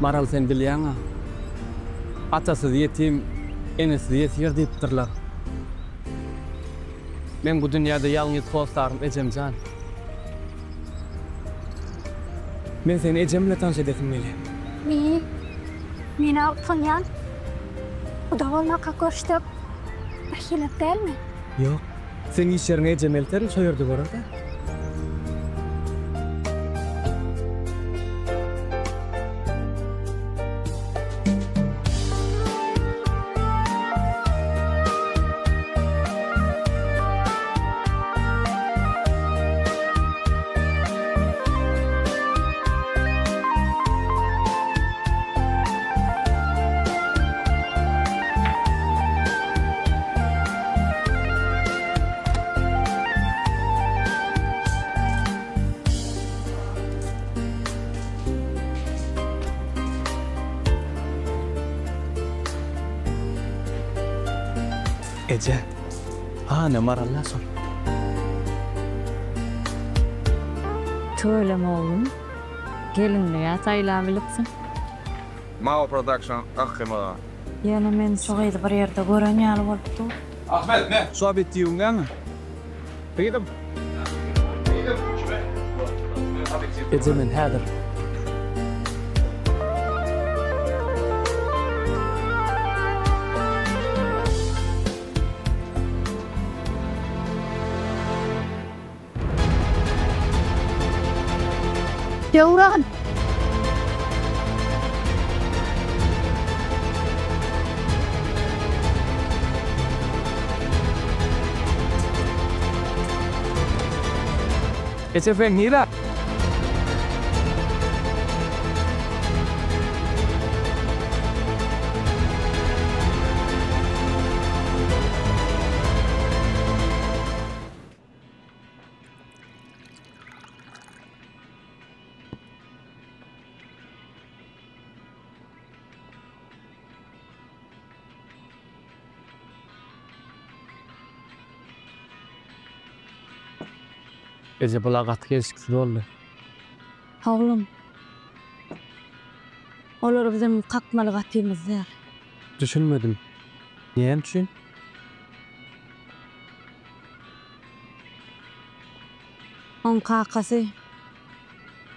Maral sen bilýäňa. Atasy ýetim, enesi ýesir diýipdirler. Men bu dünýäde ýalňyz dostlarym ejemjan. Men seni ejemle tanış edesim gelýär. Meni alpynýan. Uda bolmaka görüşdik. Bahilip gelme. Yok. Sen iş yerine ecem elterim soyurdu orada. Ece, ne marallar sor. Söyleme oğlum. Gelinliğe sayılan bilipsin. Mao Production, akşama. Yani men çoğaydı bir yerde gören yalı olupdu. Ahmet ne? Sohbet diýiňňa mı? Beýdim. Ece men häzir. Devran. Ece ben nira. Ece bulagat gelişksiz oldu. Oğlum. Olur bizim kalkmalı gatimiz ya. Düşünmedim. Niye düşün? On kakası.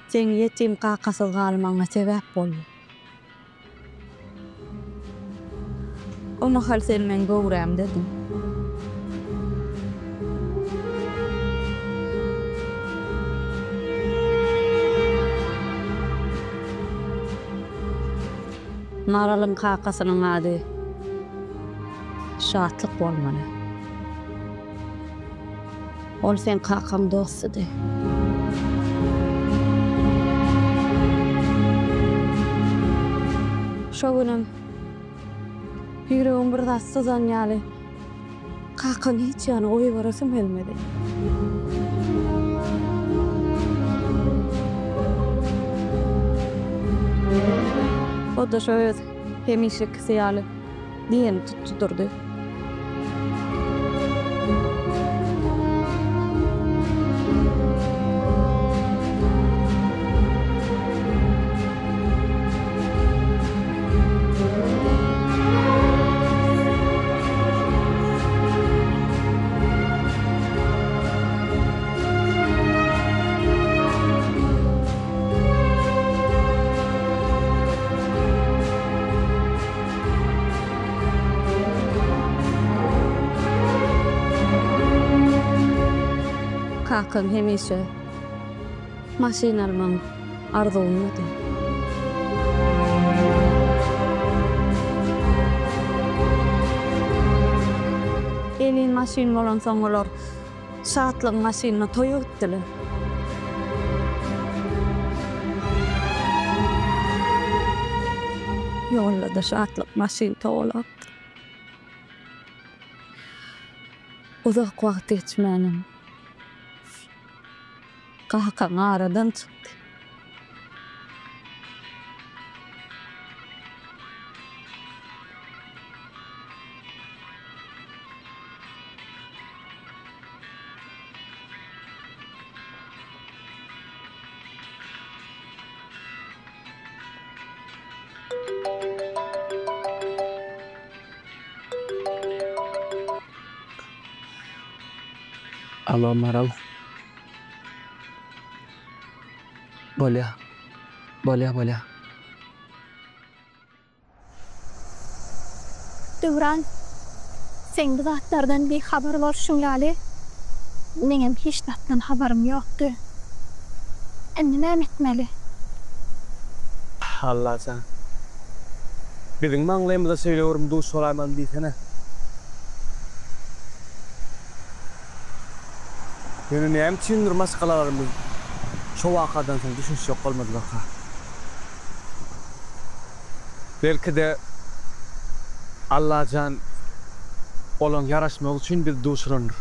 Sen yetim kakası kalmana sebep boldu. Onu hal sen men göwräm dedim. Maralın kakasının adı Şatlık bolmaly. Ol sen kakam dostudy. Şo günüm yüreğim bir sızan ýaly. Kakam hiç ýany oý barasym gelmedi. O da şöyle hemişe kısayalı diyen tutturdu. Kakam hemişe maşinalman arzuwundy. Elin maşin bolan soňlar şatlyk maşinany toýutdylar. Ýolda şatlyk maşin toýlap. Uzak wagt geçmänim. Kakam aradan çıktı. Allah maral. Bolya. Döwran, sen bu zatlardan bir haber bolşuň ýaly. Meňem hiç zatdan haberim ýokdy. Endi näme etmeli? Allah sen. Bizim maňlaýymyza söýleýärim duş soraýman diýsene. Ýöne näme üçin maskalalarym şo wakadan soň düşünş ýok bolmady baka. Belki de Allah'can olan yaraşmak için bir duşlanır.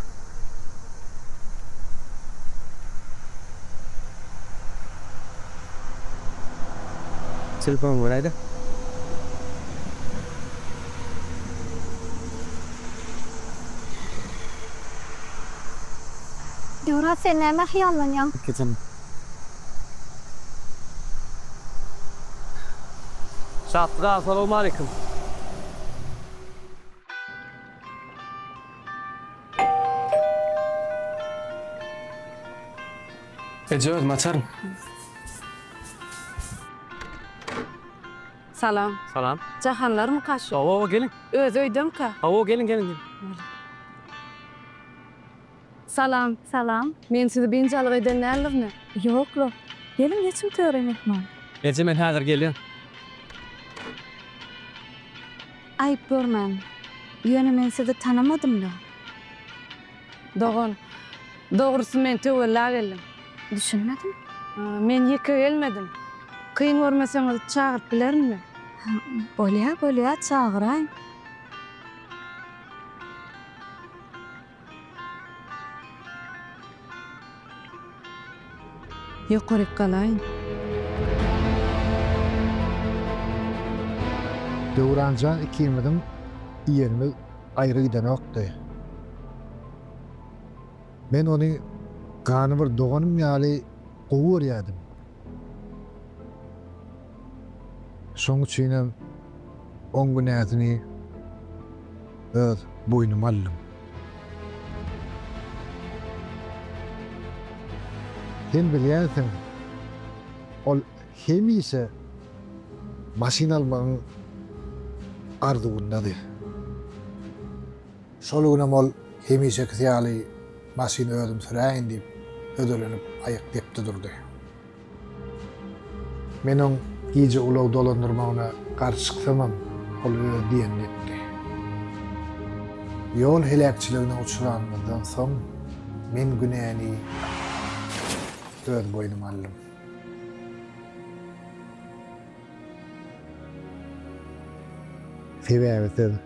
Telefon buraydı. Döwran, sen näme hyallanýaň? Kesin. Şatra, assalamu alaikum. Ecevit maçarım. Salam. Salam. Jahanlar mı kaçı? Ava gelin. Öz öýdem ka. Ava gelin. Salam. Salam. Men sizi binjalyk eden nälerni? Ýoklo. Gelin geçim töremetmän. Ece men häzir gelin. Aýyp görmän. Ýöne men sizi tanamadym da. Dogan. Dogrusy men töwelläp geldim. Düşünmedim. Men ýeke gelmedim. Kıyın görmeseňiz çağırıp bilermi? Bolya çağıraýyn. Ýokaryp galaýyn. Döwranjan ikimiziň ýerimiz aýry giden okdy. Men ony gany bir doganym ýaly gowy ýadım. Şoň üçin on günäsini öz boynuma aldym. Sen bilýärsiň, ol hemise maşina almagyň arzuwundadyr. Şol günem ol hemise ýaly maşina özüm süräýin diýip ödelenip aýakdypdy durdy. Meniň iyice ulaw dolandyrmagyna garşy çyksamam, ol diýen etdi. Ýol helakçylygyna uçuranmyzdan soň men günäni öz boynuma aldym. Sebäbi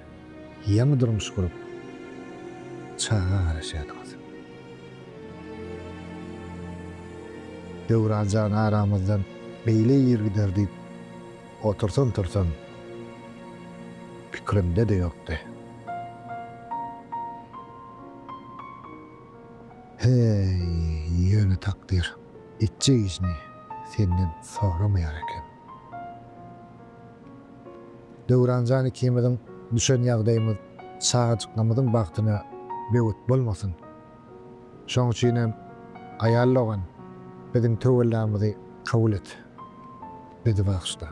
ýaňy durmuş kurup çağıraşýardyk. Döwranjan aramyzdan beýle ýer gider diýip otursan pikrimde de ýokdy. Hey, ýöne takdir. Etjek işini senden soramayar eken. Döwranjan ikimiziň düşen ýagdaýymyz sağa çykmamyzyň bagtyna bewet bolmasyn. Şoň üçin aýallagan biziň töwellämizi kabul et. Dedi bagşda.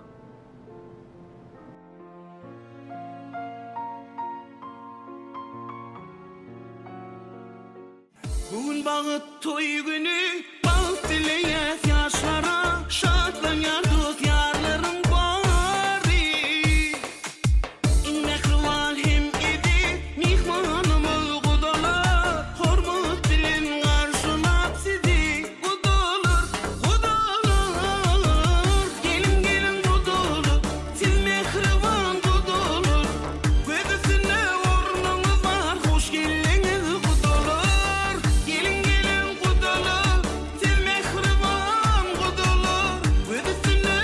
Bugün bağı toy günü, balık dileýär ýaşlara, şadlanýar dost ýarlarym bary. Mehriban hem idi, mihmanymyz gudalar, hormat bilen garşylap sizi gudalar. Gelin gudalar, siz mehriban gudalar. Göbüsine ornuňyz bar, hoş geldiňiz gudalar. Gelin gudalar, siz mehriban gudalar. Göbüsine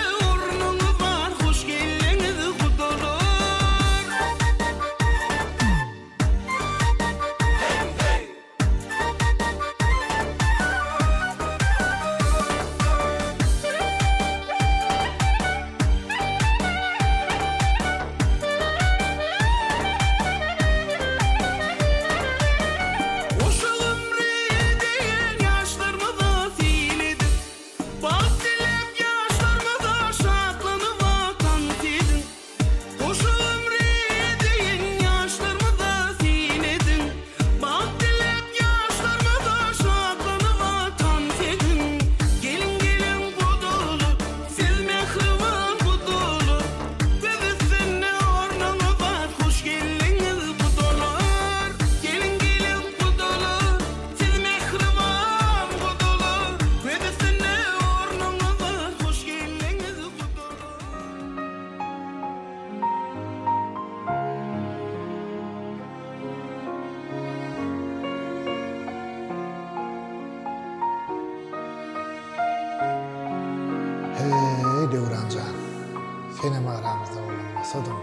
Hey Devrancan, senem aramızda olanmasadım,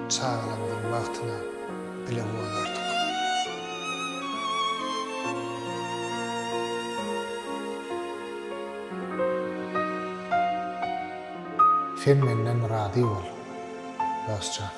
çağalandığın vaktına bile ulanırdık. Sen menden radi ol, dostcan.